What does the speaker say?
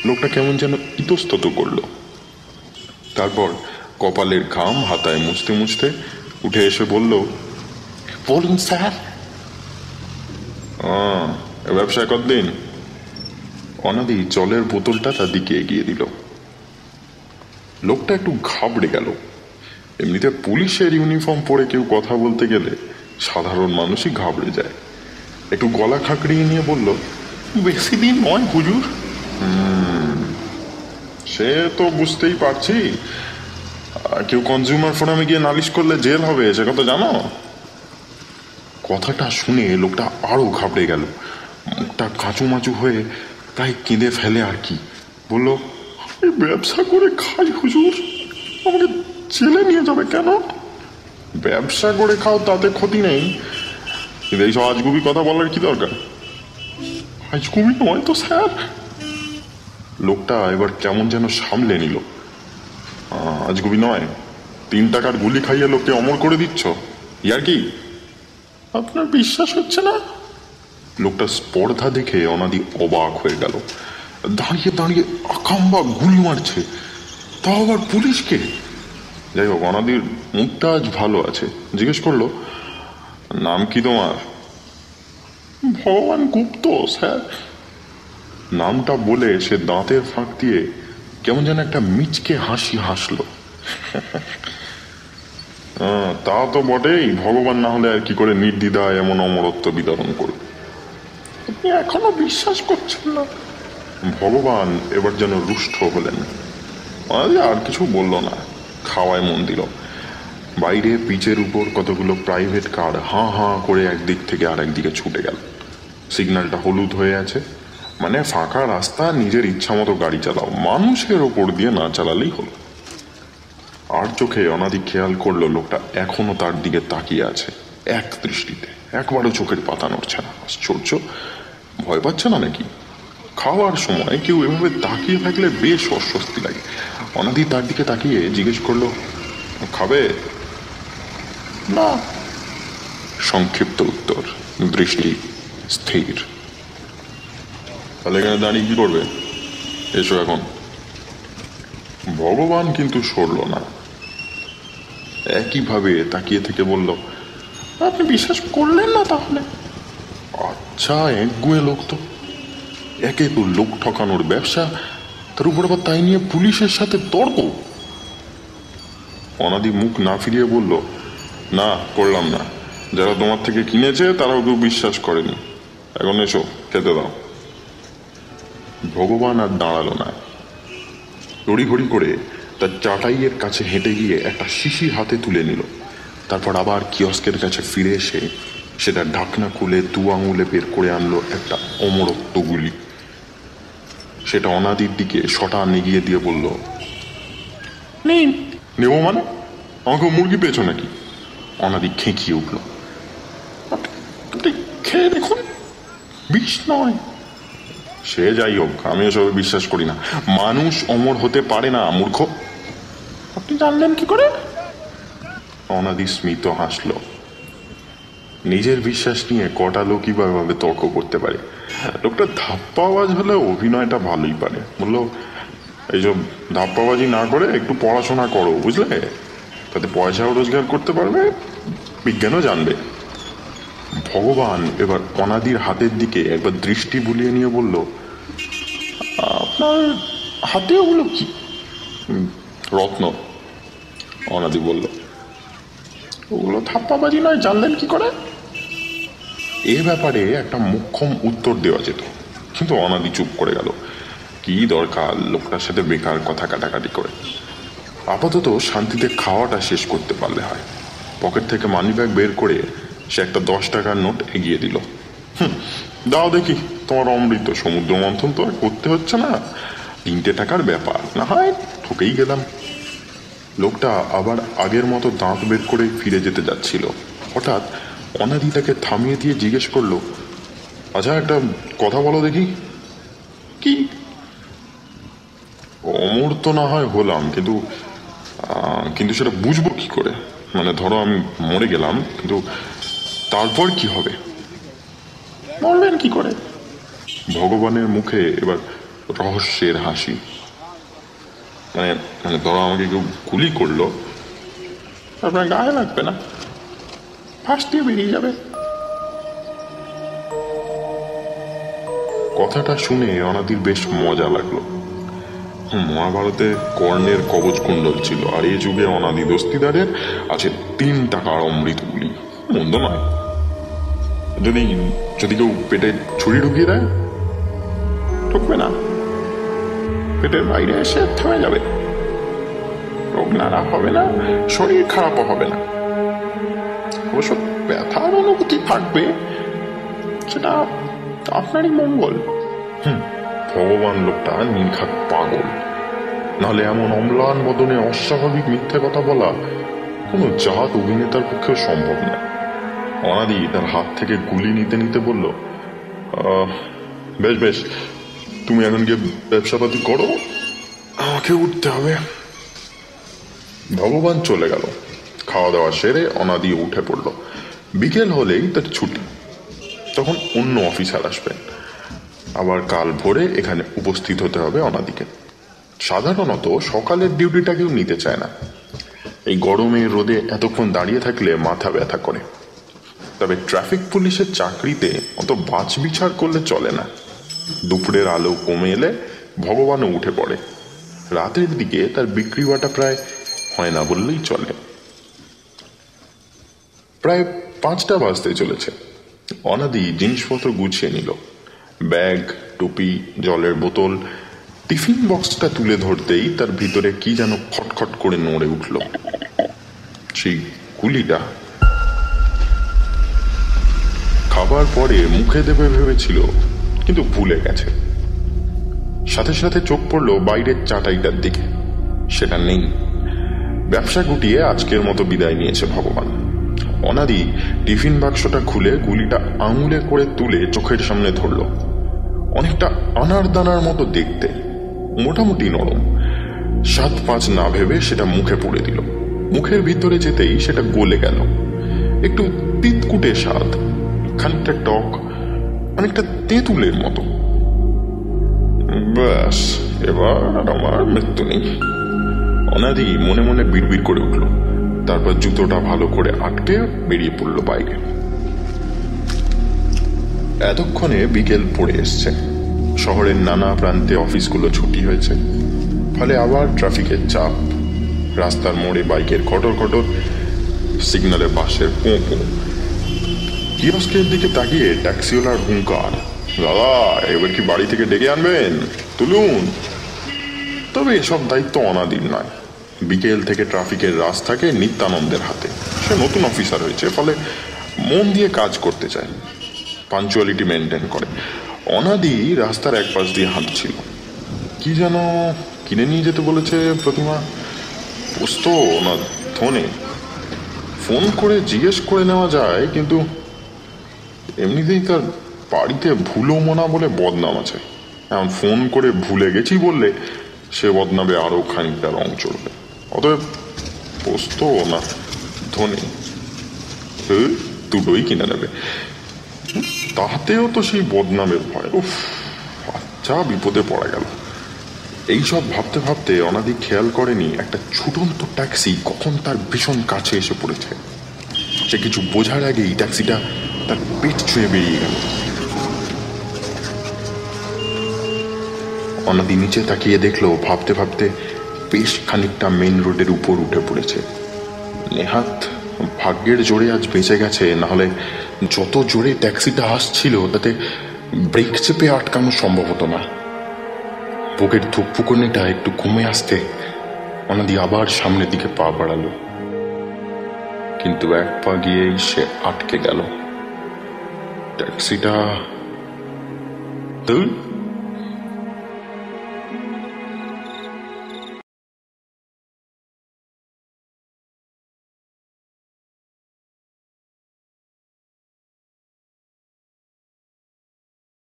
লোকটা কেমন যেন ইতস্তত করলো। তারপর কপালের ঘাম হাতায় মুছতে মুছতে উঠে এসে বলল, বলুন স্যার। ব্যবসায় কতদিন? অনাদি জলের বোতলটা তার দিকে এগিয়ে দিল। লোকটা একটু ঘাবড়ে গেল। এমনিতে পুলিশের ইউনিফর্ম পরে কেউ কথা বলতে গেলে সাধারণ মানুষই ঘাবড়ে যায়। একটু গলা খাঁকড়িয়ে নিয়ে বলল, বেশি দিন নয় হুজুর। সে তো বুঝতেই পারছি, কেউ কনজিউমার ফোরামে গিয়ে নালিশ করলে জেল হবে, সে কথা জানো? কথাটা শুনে লোকটা আরো ঘাবড়ে গেল। মুখটা কাঁচুমাচু হয়ে প্রায় কেঁদে ফেলে আর কি। বলল, ব্যবসা করে খাই হুজুর, আমাকে জেলে নিয়ে যাবে কেন? ব্যবসা করে খাও তাতে ক্ষতি নেই, কিন্তু এইসব আজগুবি কথা বলার কি দরকার? আজগুবি নয় তো স্যার। লোকটা এবার কেমন যেন সামলে নিল। আজগুবি নয়? 3 টাকার গুলি খাইয়ে লোককে অমর করে দিচ্ছ, ইয়ার কি? আপনার বিশ্বাস হচ্ছে না? লোকটা স্পর্ধা দেখে অনাদি অবাক হয়ে গেল। দাঁড়িয়ে দাঁড়িয়ে আকাম্বা গুলি মারছে, তাও আবার পুলিশকে। যাই হোক, অনাদির মুখটা আজ ভালো আছে। জিজ্ঞেস করলো, নাম কি তোমার? ভগবান গুপ্ত স্যার। নামটা বলে সে দাঁতের ফাঁক দিয়ে কেমন যেন একটা মিচকে হাসি হাসলো। তা তো বটেই, ভগবান না হলে আর কি করে নির্দ্বিধায় এমন অমরত্ব বিতরণ করবে? আপনি এখনো বিশ্বাস করছেন না? ভগবান এবার যেন রুষ্ট হলেন। আর কিছু বলল না, খাওয়ায় মন দিল। বাইরে পিচের উপর কতগুলো প্রাইভেট কার হাঁ হাঁ করে একদিক থেকে আরেক দিকে ছুটে গেল। সিগন্যালটা হলুদ হয়ে আছে, মানে ফাঁকা রাস্তা, নিজের ইচ্ছা মতো গাড়ি চালাও, মানুষের ওপর দিয়ে না চালালেই হলো। আর চোখে অনাদি খেয়াল করলো লোকটা এখনো তার দিকে তাকিয়ে আছে এক দৃষ্টিতে, একবারও চোখের পাতা নড়ছে না। আশ্চর্য, ভয় পাচ্ছে না নাকি? খাওয়ার সময় কেউ এভাবে তাকিয়ে থাকলে বেশ অস্বস্তি লাগে। অনাদি তার দিকে তাকিয়ে জিজ্ঞেস করলো, খাবে? না। সংক্ষিপ্ত উত্তর, দৃষ্টি স্থির। তাহলে এখানে দাঁড়িয়ে কি করবে? এসো এখন। ভগবান কিন্তু সরল না, একইভাবে তাকিয়ে থেকে বলল, আপনি বিশ্বাস করলেন না তাহলে? আচ্ছা, একগুয়ে লোক তো। একে তো লোক ঠকানোর ব্যবসা, তার উপর আবার তাই নিয়ে পুলিশের সাথে তর্ক। অনাদি মুখ না ফিরিয়ে বলল, না, করলাম না। যারা তোমার থেকে কিনেছে তারাও কেউ বিশ্বাস করেনি। এখন এসো, খেতে দাও। ভগবান আর দাঁড়ালো না। তড়িঘড়ি করে তার চাটাইয়ের কাছে হেঁটে গিয়ে একটা শিশি হাতে তুলে নিল। তারপর আবার কিয়স্কের কাছে ফিরে এসে সেটা ঢাকনা খুলে 2 আঙুলে বের করে আনলো একটা অমরত্ব গুলি। সেটা অনাদির দিকে শটান এগিয়ে দিয়ে বলল, নিন। নেবো মানে? আমাকে মুরগি পেয়েছ নাকি? অনাদি খেঁকিয়ে উঠল। আপনি খেয়ে দেখুন, বিষ নয়। সে যাই হোক, আমি এসবে বিশ্বাস করি না। মানুষ অমর হতে পারে না, মূর্খ। আপনি জানলেন কি করে? অনাদি স্মিত হাসল। নিজের বিশ্বাস নিয়ে কটা লোকই বা এভাবে তর্ক করতে পারে। লোকটা ধাপ্পাবাজ হলে অভিনয়টা ভালোই পারে। বললো, এইসব ধাপ্পাবাজি না করে একটু পড়াশোনা করো, বুঝলে? তাতে পয়সাও রোজগার করতে পারবে, বিজ্ঞানও জানবে। ভগবান এবার অনাদির হাতের দিকে একবার দৃষ্টি বুলিয়ে নিয়ে বলল, আপনার হাতে ওগুলো কি? রত্ন। অনাদি বলল, ওগুলো ধাপ্পাবাজি নয়, জানলেন কি করে? এ ব্যাপারে একটা মোক্ষম উত্তর দেওয়া যেত, কিন্তু অনাদি চুপ করে গেল। কি দরকার লোকটার সাথে বেকার কথা কাটাকাটি করে? আপাতত শান্তিতে খাওয়াটা শেষ করতে পারলে হয়। পকেট থেকে মানিব্যাগ বের করে সে একটা 10 টাকার নোট এগিয়ে দিল। দাও দেখি, তোমার অমৃত সমুদ্র মন্থন তো আর করতে হচ্ছে না, 3টে টাকার ব্যাপার, না হয় ঠকেই গেলাম। লোকটা আবার আগের মতো দাঁত বের করে ফিরে যেতে যাচ্ছিল। হঠাৎ অনাদি তাকে থামিয়ে দিয়ে জিজ্ঞেস করলো, আচ্ছা, একটা কথা বলো দেখি। কি? অমর তো না হয় হলাম, কিন্তু কিন্তু সেটা বুঝবো কি করে? মানে ধরো আমি মরে গেলাম, কিন্তু তারপর কি হবে? বলবেন কি করে? ভগবানের মুখে এবার রহস্যের হাসি। মানে মানে ধরো আমাকে কেউ গুলি করলো, আপনার গায়ে লাগবে না, ফাঁস দিয়ে বেরিয়ে যাবে। কথাটা শুনে অনাদির বেশ মজা লাগলো। মহাভারতে কর্ণের কবচ কুণ্ডল ছিল, আর এই যুগে অনাদি দস্তিদারের আছে 3 টাকার অমৃত গুলি। মন্দ নয়। যদি যদি কেউ পেটে ছুরি ঢুকিয়ে দেয়, ঢুকবে না, পেটের বাইরে এসে থেমে যাবে। রোগ নাড়া হবে না, শরীর খারাপও হবে না। অবশ্য ব্যথার অনুভূতি থাকবে, সেটা আপনারই মঙ্গল। ভগবান লোকটা নির্ঘাত পাগল। নাহলে এমন অম্লান বদনে অস্বাভাবিক মিথ্যে কথা বলা কোনো জাত অভিনেতার পক্ষেও সম্ভব না। অনাদি তার হাত থেকে গুলি নিতে নিতে বলল, বেশ বেশ, তুমি এখন গিয়ে ব্যবসাপাতি করো, আমাকে উঠতে হবে। ভগবান চলে গেল। খাওয়া দাওয়া সেরে অনাদি উঠে পড়ল। বিকেল হলেই তার ছুটি, তখন অন্য অফিসার আসবেন। আবার কাল ভোরে এখানে উপস্থিত হতে হবে অনাদিকে। সাধারণত সকালের ডিউটিটা কেউ নিতে চায় না, এই গরমে রোদে এতক্ষণ দাঁড়িয়ে থাকলে মাথা ব্যথা করে। তবে ট্রাফিক পুলিশের চাকরিতে অত বাছবিচার করলে চলে না। দুপুরের আলো কমে এলে ভগবানও উঠে পড়ে। রাতের দিকে তার বিক্রি বাটা প্রায় হয় না বললেই চলে। প্রায় 5টা বাজতে চলেছে। অনাদি জিনিসপত্র গুছিয়ে নিল। ব্যাগ, টুপি, জলের বোতল। টিফিন বক্সটা তুলে ধরতেই তার ভিতরে কি যেন খটখট করে নড়ে উঠল। সেই গুলিটা। খাবার পরে মুখে দেবে ভেবেছিল, কিন্তু ভুলে গেছে। সাথে সাথে চোখ পড়ল বাইরের চাটাইটার দিকে, সেটা নেই। ব্যবসা গুটিয়ে আজকের মতো বিদায় নিয়েছে ভগবান। অনাদি টিফিন বাক্সটা খুলে গুলিটা আঙুলে করে তুলে চোখের সামনে ধরল। অনেকটা আনার দানার মতো দেখতে, মোটামুটি নরম। 7-5 না ভেবে সেটা মুখে পুড়ে দিল। মুখের ভিতরে যেতেই সেটা গলে গেল। একটু তিতকুটে স্বাদ, খানিকটা টক, অনেকটা তেঁতুলের মতো। ব্যাস, এবার আমার মৃত্যু নেই। অনাদি মনে মনে বিড়বিড় করে উঠল। তারপর জুতোটা ভালো করে আটকে বেরিয়ে পড়ল বাইরে। এতক্ষণে বিকেল পড়ে এসছে। শহরের নানা প্রান্তে অফিসগুলো ছুটি হয়েছে, ফলে আবার ট্রাফিকের চাপ। রাস্তার মোড়ে বাইকের খটর খটর, সিগন্যালে বাসের পোঁ পোঁ। কিয়স্কের দিকে তাকিয়ে ট্যাক্সিওয়ালার হুঙ্কার, দাদা এবার কি বাড়ি থেকে ডেকে আনবেন, তুলুন। তবে এসব দায়িত্ব অনাদির নয়। বিকেল থেকে ট্রাফিকের রাস থাকে নিত্যানন্দের হাতে। সে নতুন অফিসার হয়েছে, ফলে মন দিয়ে কাজ করতে চায়, পাঞ্চুয়ালিটি মেনটেন করে। অনাদি রাস্তার এক পাশ দিয়ে হাঁটছিল। কি যেন কিনে নিয়ে যেতে বলেছে প্রতিমা, পোস্ত না ধনে। ফোন করে জিজ্ঞেস করে নেওয়া যায়, কিন্তু এমনিতেই তার বাড়িতে ভুলো মোনা বলে বদনাম আছে। এখন ফোন করে ভুলে গেছি বললে সে বদনামে আরো খানিকটা রং চড়বে। অতএব পোস্ত না ধনে, দুটোই কিনে নেবে। তাতেও তো সেই বদনামের ভয়। উফ, আচ্ছা বিপদে পড়া গেল। এইসব ভাবতে ভাবতে অনাদি খেয়াল করেনি একটা ছুটন্ত ট্যাক্সি কখন তার ভীষণ কাছে এসে পড়েছে। সে কিছু বোঝার আগেই ট্যাক্সিটা তার পেট ছুঁয়ে বেরিয়ে গেল। অনাদি নিচে তাকিয়ে দেখলো ভাবতে ভাবতে বেশ খানিকটা মেন রোডের উপর উঠে পড়েছে। নেহাত ভাগ্যের জোরে আজ বেঁচে গেছে, নাহলে যত জোরে ট্যাক্সিটা আসছিল তাতে ব্রেক চেপে আটকানো সম্ভব হতো না। বুকের ধুকপুকুনিটা একটু কমে আসতে অনাদি আবার সামনের দিকে পা বাড়ালো, কিন্তু এক পা গিয়েই সে আটকে গেল। ট্যাক্সিটা